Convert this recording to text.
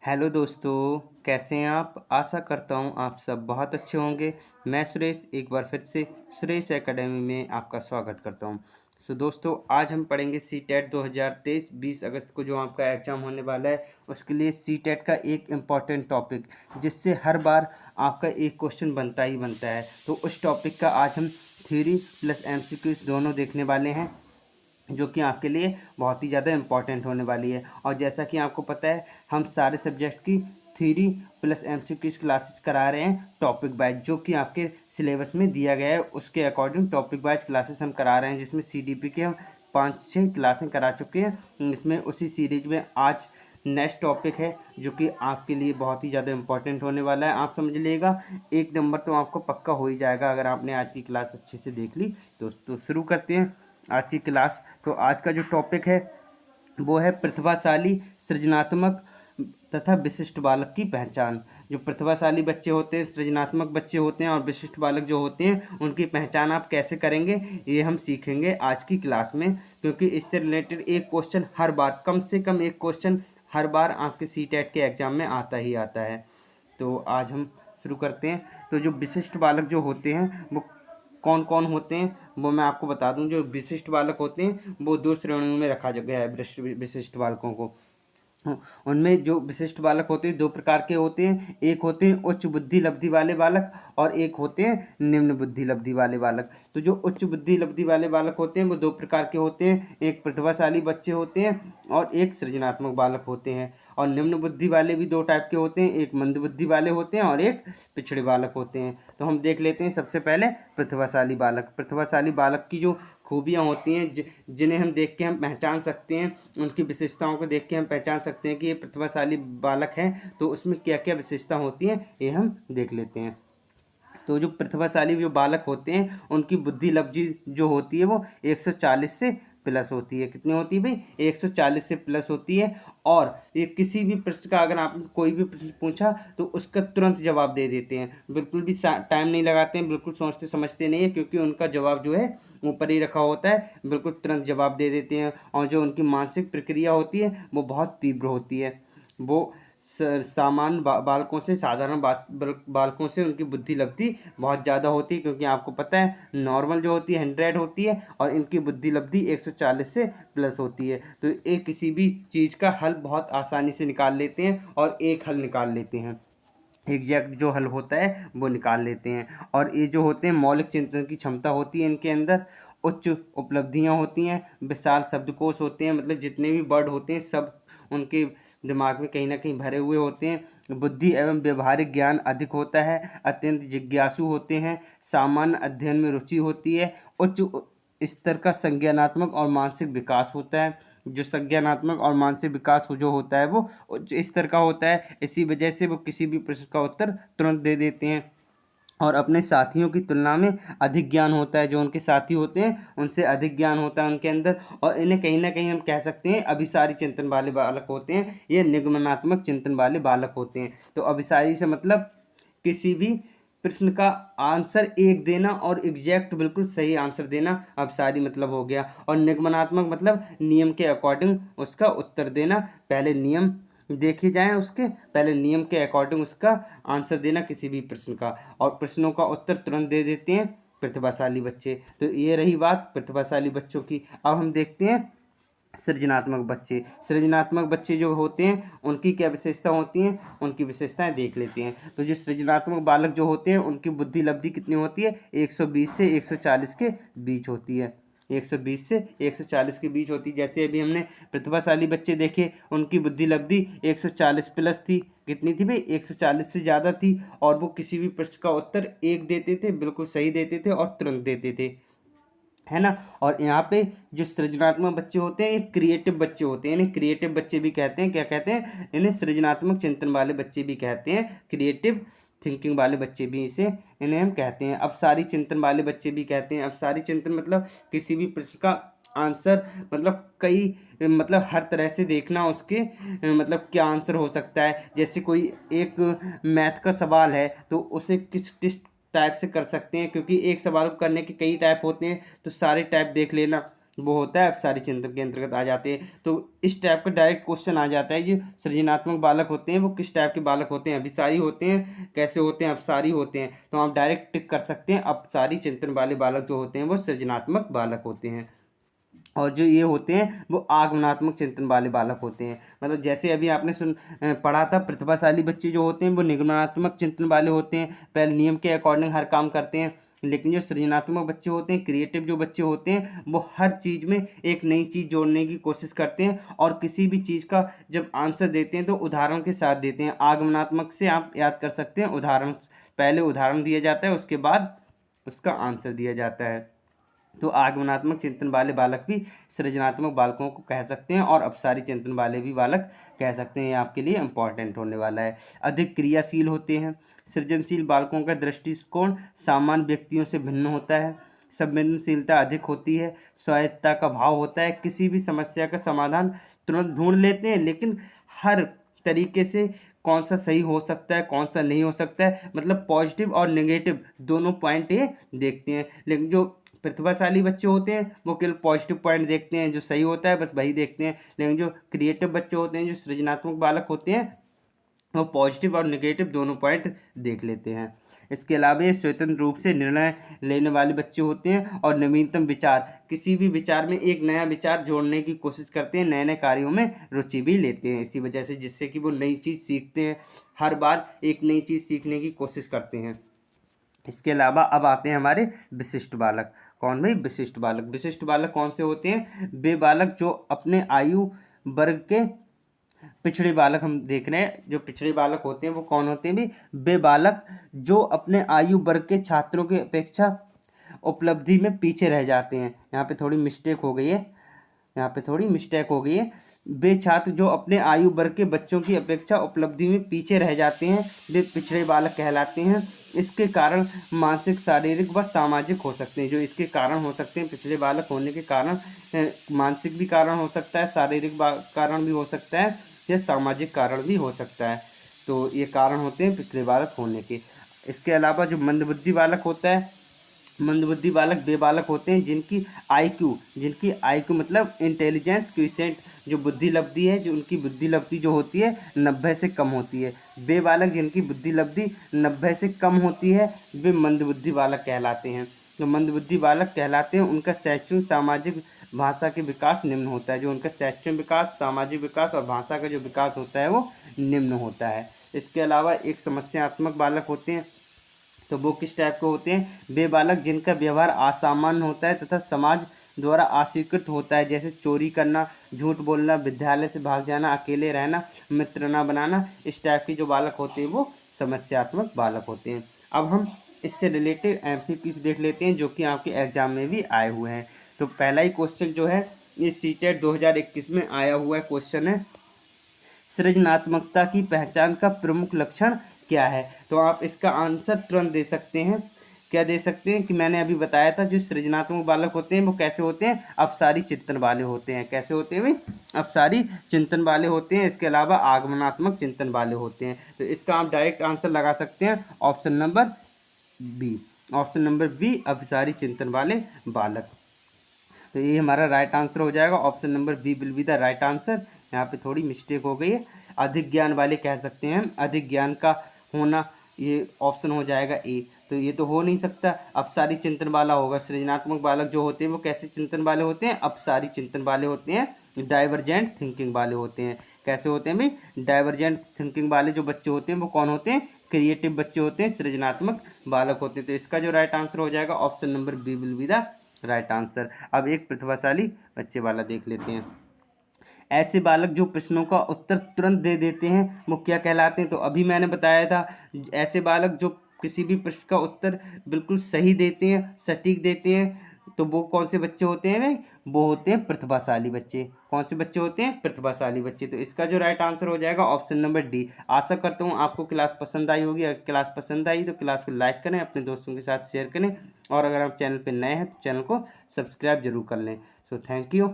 Hello दोस्तों, कैसे हैं आप? आशा करता हूँ आप सब बहुत अच्छे होंगे। मैं सुरेश एक बार फिर से सुरेश एकेडमी में आपका स्वागत करता हूँ। दोस्तों, आज हम पढ़ेंगे सी टेट 2023 20 अगस्त को जो आपका एग्ज़ाम होने वाला है, उसके लिए सी टेट का एक इम्पॉर्टेंट टॉपिक जिससे हर बार आपका एक क्वेश्चन बनता ही बनता है। तो उस टॉपिक का आज हम थ्योरी प्लस एमसीक्यूज दोनों देखने वाले हैं, जो कि आपके लिए बहुत ही ज़्यादा इम्पॉर्टेंट होने वाली है। और जैसा कि आपको पता है, हम सारे सब्जेक्ट की थ्योरी प्लस एमसीक्यूज क्लासेस करा रहे हैं टॉपिक वाइज, जो कि आपके सिलेबस में दिया गया है उसके अकॉर्डिंग टॉपिक वाइज क्लासेस हम करा रहे हैं, जिसमें सीडीपी के हम 5-6 क्लासें करा चुके हैं। इसमें उसी सीरीज में आज नेक्स्ट टॉपिक है जो कि आपके लिए बहुत ही ज़्यादा इम्पोर्टेंट होने वाला है। आप समझ लीजिएगा, 1 नंबर तो आपको पक्का हो ही जाएगा अगर आपने आज की क्लास अच्छे से देख ली। तो शुरू करते हैं आज की क्लास। तो आज का जो टॉपिक है वो है प्रतिभाशाली, सृजनात्मक तथा विशिष्ट बालक की पहचान। जो प्रतिभाशाली बच्चे होते हैं, सृजनात्मक बच्चे होते हैं और विशिष्ट बालक जो होते हैं, उनकी पहचान आप कैसे करेंगे ये हम सीखेंगे आज की क्लास में। क्योंकि इससे रिलेटेड एक क्वेश्चन हर बार, कम से कम एक क्वेश्चन हर बार आपके सी टेट के एग्ज़ाम में आता ही आता है। तो आज हम शुरू करते हैं। तो जो विशिष्ट बालक जो होते हैं वो कौन कौन होते हैं वो मैं आपको बता दूं। जो विशिष्ट बालक होते हैं वो 2 श्रेणियों में रखा गया है विशिष्ट बालकों को। उनमें जो विशिष्ट बालक होते हैं 2 प्रकार के होते हैं। एक होते हैं उच्च बुद्धि लब्धि वाले बालक और एक होते हैं निम्न बुद्धि लब्धि वाले बालक। तो जो उच्च बुद्धि लब्धि वाले बालक होते हैं वो 2 प्रकार के होते हैं। एक प्रतिभाशाली बच्चे होते हैं और एक सृजनात्मक बालक होते हैं। और निम्न बुद्धि वाले भी 2 टाइप के होते हैं, एक मंद बुद्धि वाले होते हैं और एक पिछड़े बालक होते हैं। तो हम देख लेते हैं सबसे पहले प्रतिभाशाली बालक। प्रतिभाशाली बालक की जो खूबियाँ होती हैं, जिन्हें हम देख के हम पहचान सकते हैं, उनकी विशेषताओं को देख के हम पहचान सकते हैं कि ये प्रतिभाशाली बालक हैं। तो उसमें क्या क्या विशेषता होती हैं ये हम देख लेते हैं। तो जो प्रतिभाशाली जो बालक होते हैं उनकी बुद्धि लब्धि जो होती है वो 140 से प्लस होती है। कितनी होती है भाई? 140 से प्लस होती है। और ये किसी भी प्रश्न का अगर आपने कोई भी प्रश्न पूछा तो उसका तुरंत जवाब दे देते हैं, बिल्कुल भी टाइम नहीं लगाते हैं, बिल्कुल सोचते समझते नहीं है, क्योंकि उनका जवाब जो है ऊपर ही रखा होता है, बिल्कुल तुरंत जवाब दे देते हैं। और जो उनकी मानसिक प्रक्रिया होती है वो बहुत तीव्र होती है। वो सामान्य बालकों से, साधारण बालकों से उनकी बुद्धि लब्धि बहुत ज़्यादा होती है, क्योंकि आपको पता है नॉर्मल जो होती है 100 होती है और इनकी बुद्धि लब्धि 140 से प्लस होती है। तो ये किसी भी चीज़ का हल बहुत आसानी से निकाल लेते हैं और एक हल निकाल लेते हैं, एग्जैक्ट जो हल होता है वो निकाल लेते हैं। और ये जो होते हैं मौलिक चिंतन की क्षमता होती है इनके अंदर, उच्च उपलब्धियां होती हैं, विशाल शब्दकोश होते हैं, मतलब जितने भी वर्ड होते हैं सब उनके दिमाग में कहीं ना कहीं भरे हुए होते हैं। बुद्धि एवं व्यवहारिक ज्ञान अधिक होता है, अत्यंत जिज्ञासु होते हैं, सामान्य अध्ययन में रुचि होती है, उच्च स्तर का संज्ञानात्मक और मानसिक विकास होता है। जो संज्ञानात्मक और मानसिक विकास जो होता है वो उच्च स्तर का होता है। इसी वजह से वो किसी भी प्रश्न का उत्तर तुरंत दे देते हैं और अपने साथियों की तुलना में अधिक ज्ञान होता है। जो उनके साथी होते हैं उनसे अधिक ज्ञान होता है उनके अंदर। और इन्हें कहीं ना कहीं हम कह सकते हैं अभिसारी चिंतन वाले बालक होते हैं, ये निगमनात्मक चिंतन वाले बालक होते हैं। तो अभिसारी से मतलब किसी भी प्रश्न का आंसर एक देना और एग्जैक्ट बिल्कुल सही आंसर देना अभिसारी मतलब हो गया। और निगमनात्मक मतलब नियम के अकॉर्डिंग उसका उत्तर देना, पहले नियम देखे जाएं, उसके पहले नियम के अकॉर्डिंग उसका आंसर देना किसी भी प्रश्न का, और प्रश्नों का उत्तर तुरंत दे देते हैं प्रतिभाशाली बच्चे। तो ये रही बात प्रतिभाशाली बच्चों की। अब हम देखते हैं सृजनात्मक बच्चे। सृजनात्मक बच्चे जो होते हैं उनकी क्या विशेषता होती हैं, उनकी विशेषताएं देख लेते हैं। तो जो सृजनात्मक बालक जो होते हैं उनकी बुद्धि लब्धि कितनी होती है? 120 से 140 के बीच होती है। 120 से 140 के बीच होती है। जैसे अभी हमने प्रतिभाशाली बच्चे देखे, उनकी बुद्धि लब्धि 140 प्लस थी। कितनी थी भाई? 140 से ज़्यादा थी। और वो किसी भी प्रश्न का उत्तर एक देते थे, बिल्कुल सही देते थे और तुरंत देते थे, है ना। और यहाँ पे जो सृजनात्मक बच्चे होते हैं ये क्रिएटिव बच्चे होते हैं। इन्हें क्रिएटिव बच्चे भी कहते हैं। क्या कहते हैं? इन्हें सृजनात्मक चिंतन वाले बच्चे भी कहते हैं, क्रिएटिव थिंकिंग वाले बच्चे भी इसे इन्हें हम कहते हैं। अब सारी चिंतन वाले बच्चे भी कहते हैं। अब सारी चिंतन मतलब किसी भी प्रश्न का आंसर, मतलब कई, मतलब हर तरह से देखना उसके, मतलब क्या आंसर हो सकता है। जैसे कोई एक मैथ का सवाल है तो उसे किस टाइप से कर सकते हैं, क्योंकि एक सवाल को करने के कई टाइप होते हैं, तो सारे टाइप देख लेना। वो होता है अपसारी चिंतन के अंतर्गत आ जाते हैं। तो इस टाइप का डायरेक्ट क्वेश्चन आ जाता है कि सृजनात्मक बालक होते हैं वो किस टाइप के बालक होते हैं, अभिसारी होते हैं, कैसे होते हैं, अपसारी होते हैं। तो आप डायरेक्ट टिक कर सकते हैं, अपसारी चिंतन वाले बालक जो होते हैं वो सृजनात्मक बालक होते हैं। और जो ये होते हैं वो आगमनात्मक चिंतन वाले बालक होते हैं। मतलब जैसे अभी आपने पढ़ा था, प्रतिभाशाली बच्चे जो होते हैं वो निगमनात्मक चिंतन वाले होते हैं, पहले नियम के अकॉर्डिंग हर काम करते हैं। लेकिन जो सृजनात्मक बच्चे होते हैं, क्रिएटिव जो बच्चे होते हैं, वो हर चीज़ में एक नई चीज़ जोड़ने की कोशिश करते हैं और किसी भी चीज़ का जब आंसर देते हैं तो उदाहरण के साथ देते हैं। आगमनात्मक से आप याद कर सकते हैं, उदाहरण, पहले उदाहरण दिया जाता है, उसके बाद उसका आंसर दिया जाता है। तो आगमनात्मक चिंतन वाले बालक भी सृजनात्मक बालकों को कह सकते हैं और अपसारी चिंतन वाले भी बालक कह सकते हैं। ये आपके लिए इंपॉर्टेंट होने वाला है। अधिक क्रियाशील होते हैं। सृजनशील बालकों का दृष्टिकोण सामान्य व्यक्तियों से भिन्न होता है। संवेदनशीलता अधिक होती है। स्वायत्तता का भाव होता है। किसी भी समस्या का समाधान तुरंत ढूंढ लेते हैं, लेकिन हर तरीके से कौन सा सही हो सकता है, कौन सा नहीं हो सकता है, मतलब पॉजिटिव और नेगेटिव दोनों पॉइंट ये देखते हैं। लेकिन जो प्रतिभाशाली बच्चे होते हैं वो केवल पॉजिटिव पॉइंट देखते हैं, जो सही होता है बस वही देखते हैं। लेकिन जो क्रिएटिव बच्चे होते हैं, जो सृजनात्मक बालक होते हैं, वो पॉजिटिव और नेगेटिव दोनों पॉइंट देख लेते हैं। इसके अलावा ये स्वतंत्र रूप से निर्णय लेने वाले बच्चे होते हैं और नवीनतम विचार, किसी भी विचार में एक नया विचार जोड़ने की कोशिश करते हैं, नए नए कार्यों में रुचि भी लेते हैं इसी वजह से, जिससे कि वो नई चीज़ सीखते हैं, हर बार एक नई चीज़ सीखने की कोशिश करते हैं। इसके अलावा अब आते हैं हमारे विशिष्ट बालक। कौन भाई? विशिष्ट बालक। विशिष्ट बालक कौन से होते हैं? वे बालक जो अपने आयु वर्ग के पिछड़े बालक हम देख रहे हैं। जो पिछड़े बालक होते हैं वो कौन होते हैं भी? वे बालक जो अपने आयु वर्ग के छात्रों की अपेक्षा उपलब्धि में पीछे रह जाते हैं। यहाँ पे थोड़ी मिस्टेक हो गई है, यहाँ पे थोड़ी मिस्टेक हो गई है। वे छात्र जो अपने आयु वर्ग के बच्चों की अपेक्षा उपलब्धि में पीछे रह जाते हैं, वे पिछड़े बालक कहलाते हैं। इसके कारण मानसिक, शारीरिक व सामाजिक हो सकते हैं। जो इसके कारण हो सकते हैं, पिछड़े बालक होने के कारण मानसिक भी कारण हो सकता है, शारीरिक कारण भी हो सकता है, या सामाजिक कारण भी हो सकता है। तो ये कारण होते हैं पिछड़े बालक होने के। इसके अलावा जो मंदबुद्धि बालक होता है, मंदबुद्धि बालक वे बालक होते हैं जिनकी आईक्यू मतलब इंटेलिजेंस क्विसेंट, जो बुद्धि लब्धि है, जो उनकी बुद्धि लब्धि जो होती है 90 से कम होती है। वे बालक जिनकी बुद्धि लब्धि 90 से कम होती है वे मंदबुद्धि बालक कहलाते हैं। जो मंदबुद्धि बालक कहलाते हैं उनका शैक्षणिक, सामाजिक, भाषा के विकास निम्न होता है। जो उनका शैक्षणिक विकास, सामाजिक विकास और भाषा का जो विकास होता है वो निम्न होता है। इसके अलावा एक समस्यात्मक बालक होते हैं। तो वो किस टाइप के होते हैं? वे बालक जिनका व्यवहार असामान्य होता है तथा समाज द्वारा अस्वीकृत होता है, जैसे चोरी करना, झूठ बोलना, विद्यालय से भाग जाना, अकेले रहना, मित्र न बनाना। इस टाइप के जो बालक होते हैं वो समस्यात्मक बालक होते हैं। अब हम इससे रिलेटेड एमसीक्यूज देख लेते हैं जो कि आपके एग्जाम में भी आए हुए हैं। तो पहला ही क्वेश्चन जो है ये सीटेट 2021 में आया हुआ है क्वेश्चन है, सृजनात्मकता की पहचान का प्रमुख लक्षण क्या है? तो आप इसका आंसर तुरंत दे सकते हैं। क्या दे सकते हैं कि मैंने अभी बताया था, जो सृजनात्मक बालक होते हैं वो कैसे होते हैं? अपसारी चिंतन वाले होते हैं। कैसे होते हैं भाई? अपसारी चिंतन वाले होते हैं। इसके अलावा आगमनात्मक चिंतन वाले होते हैं। तो इसका आप डायरेक्ट आंसर लगा सकते हैं option number B. Option number B, अपसारी चिंतन वाले बालक। तो ये हमारा राइट आंसर हो जाएगा। Option number B will be the right answer. यहाँ पे थोड़ी मिस्टेक हो गई है, अधिक ज्ञान वाले कह सकते हैं। अधिक ज्ञान का होना ये ऑप्शन हो जाएगा ए। तो ये तो हो नहीं सकता, अपसारी चिंतन वाला होगा। सृजनात्मक बालक जो होते हैं वो कैसे चिंतन वाले होते हैं? अपसारी चिंतन वाले होते हैं, डाइवर्जेंट थिंकिंग वाले होते हैं। कैसे होते हैं भाई? डाइवर्जेंट थिंकिंग वाले जो बच्चे होते हैं वो कौन होते हैं? क्रिएटिव बच्चे होते हैं, सृजनात्मक बालक होते हैं। तो इसका जो राइट आंसर हो जाएगा option number B will be the right answer. अब एक प्रतिभाशाली बच्चे वाला देख लेते हैं। ऐसे बालक जो प्रश्नों का उत्तर तुरंत दे देते हैं वो क्या कहलाते हैं? तो अभी मैंने बताया था, ऐसे बालक जो किसी भी प्रश्न का उत्तर बिल्कुल सही देते हैं, सटीक देते हैं, तो वो कौन से बच्चे होते हैं भाई? वो होते हैं प्रतिभाशाली बच्चे। कौन से बच्चे होते हैं? प्रतिभाशाली बच्चे। तो इसका जो राइट आंसर हो जाएगा ऑप्शन नंबर डी। आशा करता हूँ आपको क्लास पसंद आई होगी। अगर क्लास पसंद आई तो क्लास को लाइक करें, अपने दोस्तों के साथ शेयर करें, और अगर आप चैनल पर नए हैं तो चैनल को सब्सक्राइब जरूर कर लें। So thank you.